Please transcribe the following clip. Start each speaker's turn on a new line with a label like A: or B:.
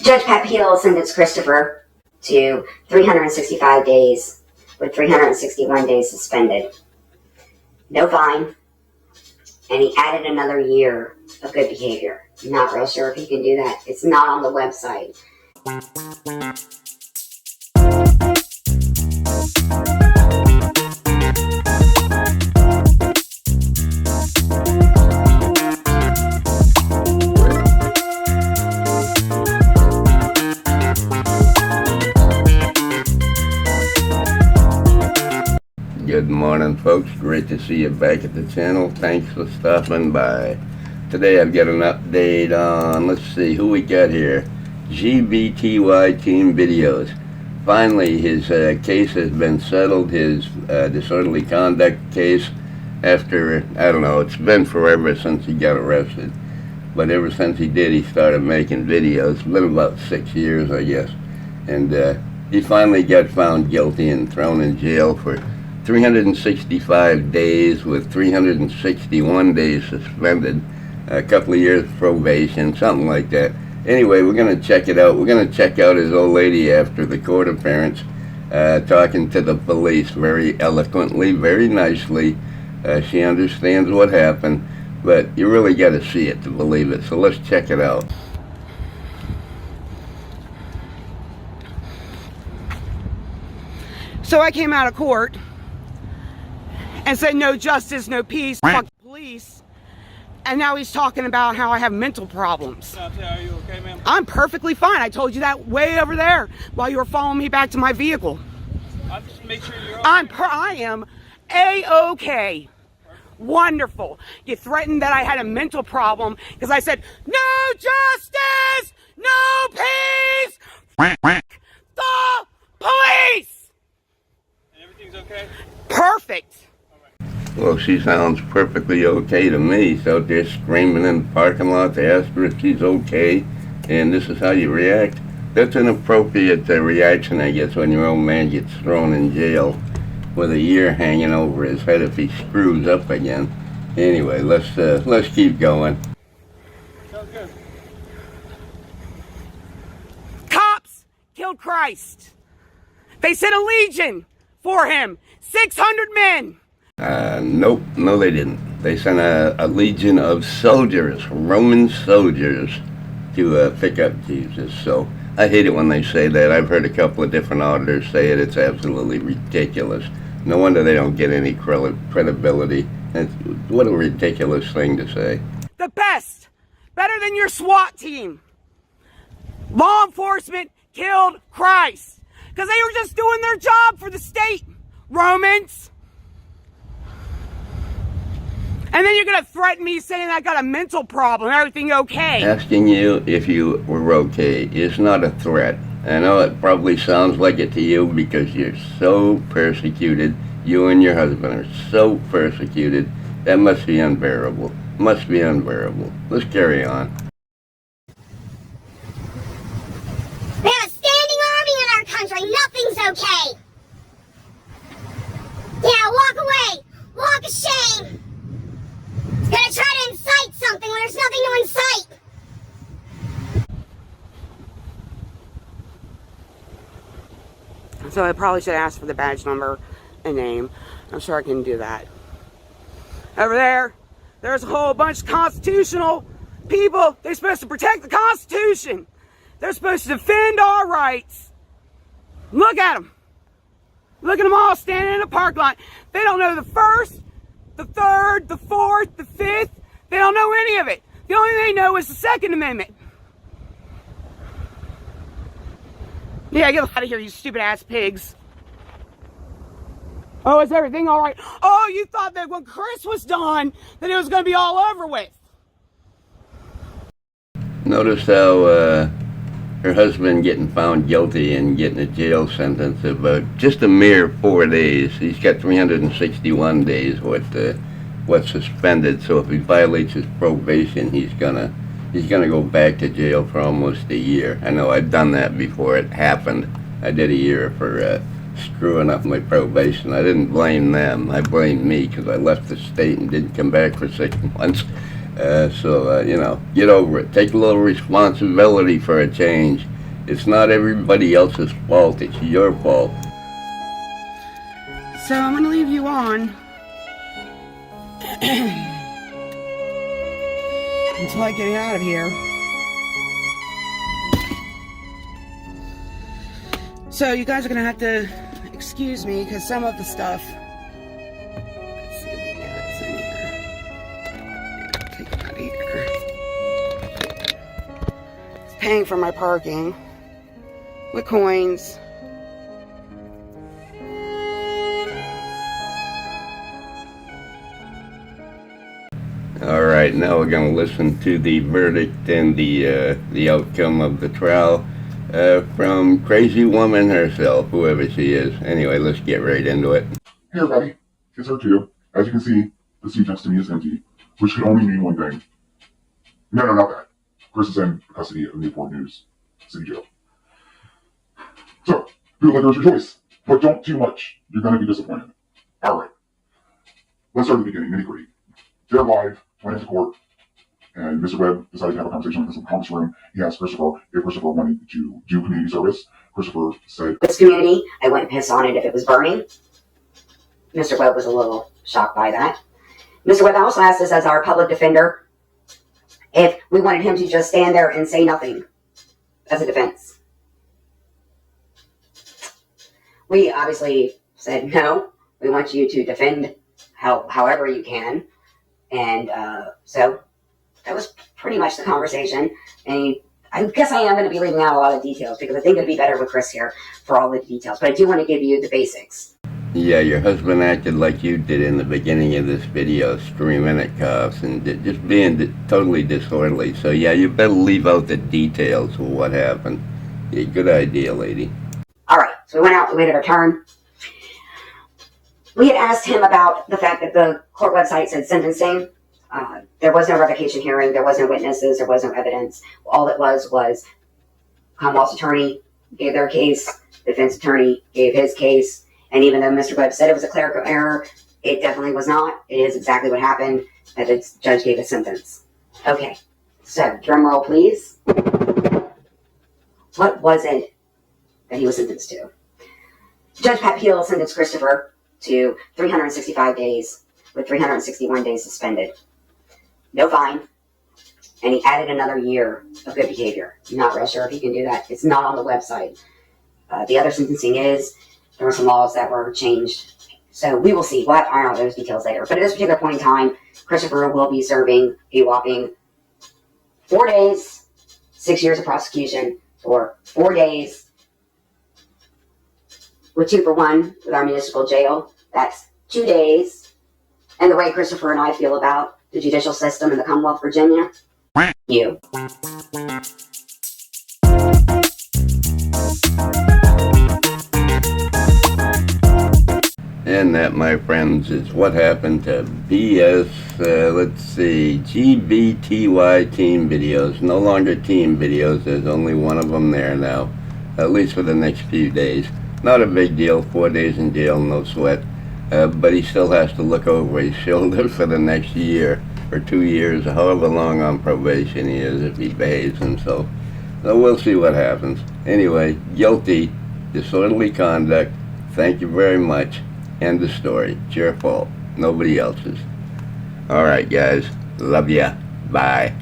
A: Judge Papio sentenced Christopher to 365 days with 361 days suspended. No fine. And he added another year of good behavior. I'm not real sure if he can do that. It's not on the website.
B: Good morning, folks. Great to see you back at the channel. Thanks for stopping by. Today I've got an update on, let's see, who we got here. GBTY Team Videos. Finally, his case has been settled, his disorderly conduct case, after, I don't know, it's been forever since he got arrested. But ever since he did, he started making videos. It's been about 6 years, I guess. And he finally got found guilty and thrown in jail for 365 days with 361 days suspended, a couple of years probation, something like that. Anyway, we're going to check it out. We're going to check out his old lady after the court appearance, talking to the police very eloquently, very nicely. She understands what happened, but you really got to see it to believe it. So let's check it out.
C: So I came out of court and said no justice, no peace, fuck the police. And now he's talking about how I have mental problems.
D: Are you okay, ma'am?
C: I'm perfectly fine. I told you that way over there while you were following me back to my vehicle.
D: I'll just make sure you're okay.
C: I am A-okay. Wonderful. You threatened that I had a mental problem because I said, no justice, no peace, the police.
D: And everything's okay?
C: Perfect.
B: Well, she sounds perfectly okay to me. She's out there screaming in the parking lot to ask her if she's okay, and this is how you react. That's an appropriate reaction, I guess, when your old man gets thrown in jail with a year hanging over his head if he screws up again. Anyway, let's keep going.
D: Sounds good.
C: Cops killed Christ. They sent a legion for him. 600 men.
B: Nope, no they didn't. They sent a legion of soldiers, Roman soldiers, to pick up Jesus. So I hate it when they say that. I've heard a couple of different auditors say it. It's absolutely ridiculous. No wonder they don't get any credibility. What a ridiculous thing to say.
C: The best. Better than your SWAT team. Law enforcement killed Christ. Because they were just doing their job for the state, Romans. And then you're going to threaten me saying I got a mental problem. Everything okay?
B: Asking you if you were okay is not a threat. I know it probably sounds like it to you because you're so persecuted. You and your husband are so persecuted. That must be unbearable. Must be unbearable. Let's carry on.
E: We have a standing army in our country. Nothing's okay. Yeah, walk away. Walk of shame. It's gonna try to incite something when there's nothing to incite.
C: So I probably should ask for the badge number and name. I'm sure I can do that. Over there, there's a whole bunch of constitutional people. They're supposed to protect the Constitution. They're supposed to defend our rights. Look at them. Look at them all standing in a parking lot. They don't know the first, the third, the fourth, the fifth. They don't know any of it. The only thing they know is the Second Amendment. Yeah, get out of here, you stupid ass pigs. Oh, is everything all right? Oh, you thought that when Chris was done, that it was going to be all over with.
B: Notice how her husband getting found guilty and getting a jail sentence of just a mere 4 days. He's got 361 days what's suspended. So if he violates his probation, he's gonna go back to jail for almost a year. I know I've done that before. It happened. I did a year for screwing up my probation. I didn't blame them. I blamed me because I left the state and didn't come back for 6 months. So, you know, get over it. Take a little responsibility for a change. It's not everybody else's fault, it's your fault.
C: So I'm gonna leave you on until I get out of here. So you guys are gonna have to excuse me because some of the stuff. Let's see if we can get this in here. Take it out of here. It's paying for my parking with coins.
B: Alright, now we're going to listen to the verdict and the outcome of the trial from Crazy Woman herself, whoever she is. Anyway, let's get right into it.
F: Hey everybody, it's her too. As you can see, the seat next to me is empty, which could only mean one thing. No, not that. Chris is in custody of Newport News City Jail. So, bootleggers, your choice, but don't too much. You're going to be disappointed. Alright, let's start at the beginning, nitty-gritty. They're live, went into court, and Mr. Webb decided to have a conversation with us in the conference room. He asked Christopher if Christopher wanted to do community service. Christopher said,
A: This community, I wouldn't piss on it if it was burning. Mr. Webb was a little shocked by that. Mr. Webb also asked us as our public defender if we wanted him to just stand there and say nothing as a defense. We obviously said no. We want you to defend however you can. And so that was pretty much the conversation. And I guess I am going to be leaving out a lot of details because I think it'd be better with Chris here for all the details. But I do want to give you the basics.
B: Yeah, your husband acted like you did in the beginning of this video, screaming at cops and just being totally disorderly. So yeah, you better leave out the details of what happened. Yeah, good idea, lady.
A: All right, so we went out, we waited our turn. We had asked him about the fact that the court website said sentencing. There was no revocation hearing. There was no witnesses. There was no evidence. All it was Commonwealth's attorney gave their case. The defense attorney gave his case. And even though Mr. Webb said it was a clerical error, it definitely was not. It is exactly what happened, that the judge gave a sentence. Okay, so drum roll, please. What was it that he was sentenced to? Judge Pat Peel sentenced Christopher to 365 days with 361 days suspended. No fine. And he added another year of good behavior. I'm not real sure if he can do that. It's not on the website. The other sentencing is, there were some laws that were changed. So we will see. We'll iron out those details later. But at this particular point in time, Christopher will be serving a whopping 4 days, 6 years of prosecution for 4 days, with 2 for 1 with our municipal jail. That's 2 days. And the way Christopher and I feel about the judicial system in the Commonwealth of Virginia, you.
B: And that, my friends, is what happened to BS, let's see, GBTY team videos. No longer team videos, there's only one of them there now, at least for the next few days. Not a big deal, 4 days in jail, no sweat. But he still has to look over his shoulder for the next year or 2 years, however long on probation he is, if he behaves himself. So we'll see what happens. Anyway, guilty, disorderly conduct, thank you very much. End of story. It's your fault, nobody else's. Alright guys, love ya. Bye.